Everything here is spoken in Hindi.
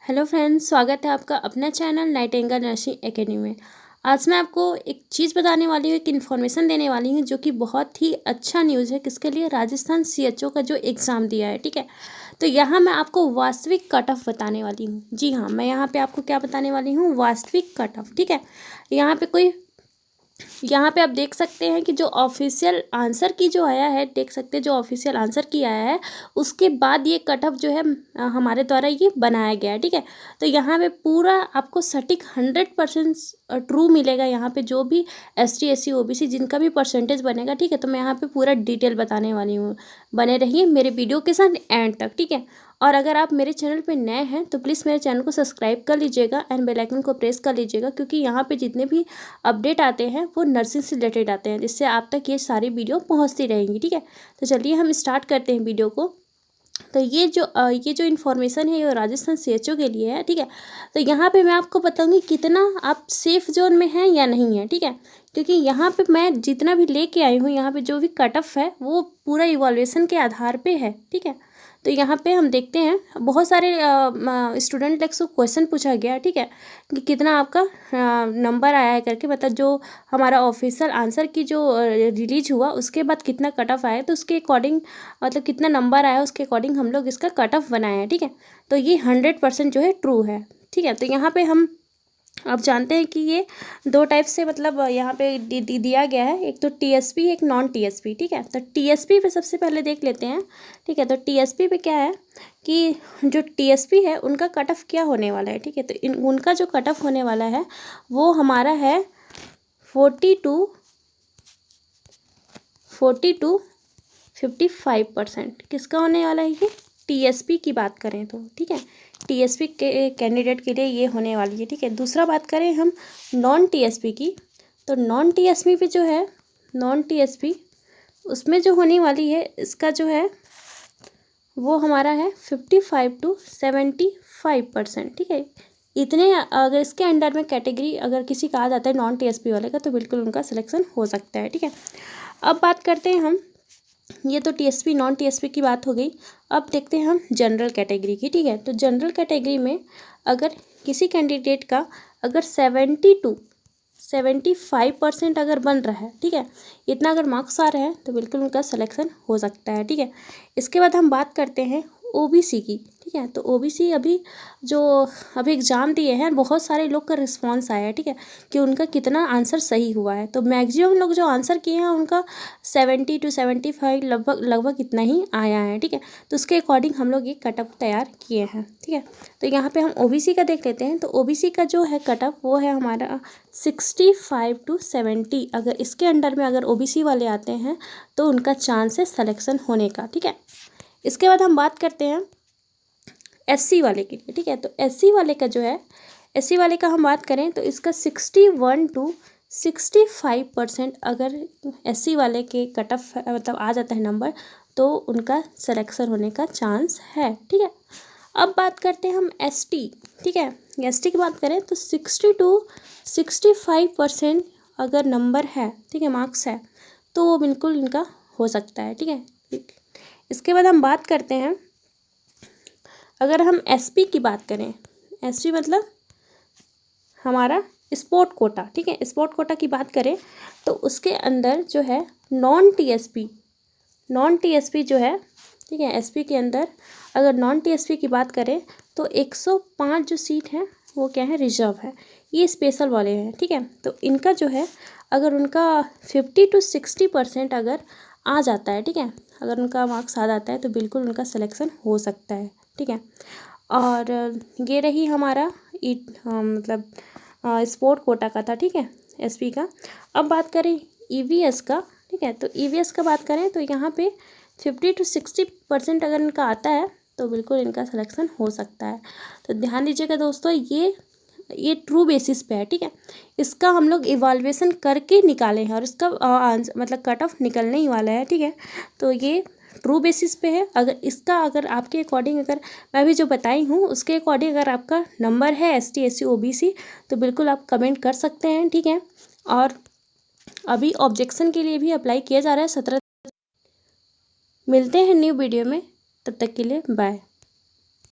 हेलो फ्रेंड्स, स्वागत है आपका अपना चैनल नाइटिंगेल नर्सिंग एकेडमी में। आज मैं आपको एक चीज़ बताने वाली हूँ, एक इन्फॉर्मेशन देने वाली हूँ जो कि बहुत ही अच्छा न्यूज़ है। किसके लिए? राजस्थान सीएचओ का जो एग्ज़ाम दिया है, ठीक है। तो यहाँ मैं आपको वास्तविक कट ऑफ बताने वाली हूँ। जी हाँ, मैं यहाँ पे आपको क्या बताने वाली हूँ? वास्तविक कट ऑफ, ठीक है। यहाँ पे आप देख सकते हैं कि जो ऑफिशियल आंसर की जो आया है, देख सकते हैं जो ऑफिशियल आंसर की आया है उसके बाद ये कट ऑफ जो है हमारे द्वारा ये बनाया गया है, ठीक है। तो यहाँ पे पूरा आपको सटीक 100% ट्रू मिलेगा। यहाँ पे जो भी ST SC OBC जिनका भी परसेंटेज बनेगा, ठीक है। तो मैं यहाँ पे पूरा डिटेल बताने वाली हूँ। बने रहिए मेरे वीडियो के साथ एंड तक, ठीक है। और अगर आप मेरे चैनल पे नए हैं तो प्लीज़ मेरे चैनल को सब्सक्राइब कर लीजिएगा एंड बेल आइकन को प्रेस कर लीजिएगा, क्योंकि यहाँ पे जितने भी अपडेट आते हैं वो नर्सिंग से रिलेटेड आते हैं, जिससे आप तक ये सारी वीडियो पहुँचती रहेंगी, ठीक है। तो चलिए हम स्टार्ट करते हैं वीडियो को। तो ये जो इन्फॉर्मेशन है ये राजस्थान सीएचओ के लिए है, ठीक है। तो यहाँ पे मैं आपको बताऊँगी कितना आप सेफ जोन में हैं या नहीं है, ठीक है। क्योंकि यहाँ पे मैं जितना भी लेके आई हूँ, यहाँ पे जो भी कट ऑफ है वो पूरा इवॉल्यूशन के आधार पे है, ठीक है। तो यहाँ पे हम देखते हैं बहुत सारे स्टूडेंट लोग से क्वेश्चन पूछा गया, ठीक है, कि कितना आपका नंबर आया है करके, मतलब जो हमारा ऑफिशियल आंसर की जो रिलीज हुआ उसके बाद कितना कट ऑफ आया, तो उसके अकॉर्डिंग मतलब कितना नंबर आया उसके अकॉर्डिंग हम लोग इसका कट ऑफ बनाए हैं, ठीक है। तो ये 100% जो है ट्रू है, ठीक है। तो यहाँ पे हम आप जानते हैं कि ये दो टाइप से मतलब यहाँ पे दिया गया है, एक तो TSP एक नॉन TSP, ठीक है। तो TSP पे सबसे पहले देख लेते हैं, ठीक है। तो TSP पे क्या है कि जो TSP है उनका कट ऑफ क्या होने वाला है, ठीक है। तो उनका जो कट ऑफ होने वाला है वो हमारा है 40 to 55%। किसका होने वाला है? ये TSP की बात करें तो, ठीक है। TSP के कैंडिडेट के लिए ये होने वाली है, ठीक है। दूसरा बात करें हम नॉन TSP की, तो नॉन TSP पे जो है नॉन TSP उसमें जो होने वाली है इसका जो है वो हमारा है 55 to 75%, ठीक है। इतने अगर इसके अंडर में कैटेगरी अगर किसी का आ जाता है नॉन TSP वाले का, तो बिल्कुल उनका सिलेक्शन हो सकता है, ठीक है। अब बात करते हैं हम, ये तो TSP नॉन TSP की बात हो गई। अब देखते हैं हम जनरल कैटेगरी की, ठीक है। तो जनरल कैटेगरी में अगर किसी कैंडिडेट का अगर 70 to 75% अगर बन रहा है, ठीक है, इतना अगर मार्क्स आ रहे हैं तो बिल्कुल उनका सिलेक्शन हो सकता है, ठीक है। इसके बाद हम बात करते हैं OBC की, ठीक है। तो OBC अभी एग्ज़ाम दिए हैं, बहुत सारे लोग का रिस्पांस आया है, ठीक है, कि उनका कितना आंसर सही हुआ है। तो मैक्सिमम लोग जो आंसर किए हैं उनका 70 to 75 लगभग इतना ही आया है, ठीक है। तो उसके अकॉर्डिंग हम लोग ये कट ऑफ तैयार किए हैं, ठीक है। तो यहाँ पे हम OBC का देख लेते हैं। तो OBC का जो है कट ऑफ वो है हमारा 65 to 70। अगर इसके अंडर में अगर OBC वाले आते हैं तो उनका चांस है सिलेक्शन होने का, ठीक है। इसके बाद हम बात करते हैं SC वाले के लिए, ठीक है। तो SC वाले का जो है, SC वाले का हम बात करें तो इसका 61 to 65% अगर SC वाले के कट ऑफ मतलब आ जाता है नंबर, तो उनका सिलेक्शन होने का चांस है, ठीक है। अब बात करते हैं हम ST, ठीक है। ST की बात करें तो 60 to 65% अगर नंबर है, ठीक है, मार्क्स है, तो वो बिल्कुल इनका हो सकता है, ठीक है। इसके बाद हम बात करते हैं, अगर हम SP की बात करें, SP मतलब हमारा स्पोर्ट कोटा, ठीक है। स्पोर्ट कोटा की बात करें तो उसके अंदर जो है नॉन TSP जो है, ठीक है, SP के अंदर अगर नॉन TSP की बात करें तो 105 जो सीट है वो क्या है? रिजर्व है। ये स्पेशल वाले हैं, ठीक है। तो इनका जो है अगर उनका 50 to 60% अगर आ जाता है, ठीक है, अगर उनका मार्क्स आ जाता है तो बिल्कुल उनका सिलेक्शन हो सकता है, ठीक है। और ये रही हमारा मतलब स्पोर्ट कोटा का था, ठीक है, SP का। अब बात करें EVS का, ठीक है। तो EVS का बात करें तो यहाँ पे 50 to 60% अगर इनका आता है तो बिल्कुल इनका सिलेक्शन हो सकता है। तो ध्यान दीजिएगा दोस्तों, ये ट्रू बेसिस पे है, ठीक है। इसका हम लोग इवाल्युएशन करके निकाले हैं और इसका मतलब कट ऑफ निकलने ही वाला है, ठीक है। तो ये ट्रू बेसिस पे है। अगर आपके अकॉर्डिंग अगर मैं भी जो बताई हूँ उसके अकॉर्डिंग अगर आपका नंबर है ST SC OBC तो बिल्कुल आप कमेंट कर सकते हैं, ठीक है। और अभी ऑब्जेक्शन के लिए भी अप्लाई किया जा रहा है 17। मिलते हैं न्यू वीडियो में, तब तक के लिए बाय।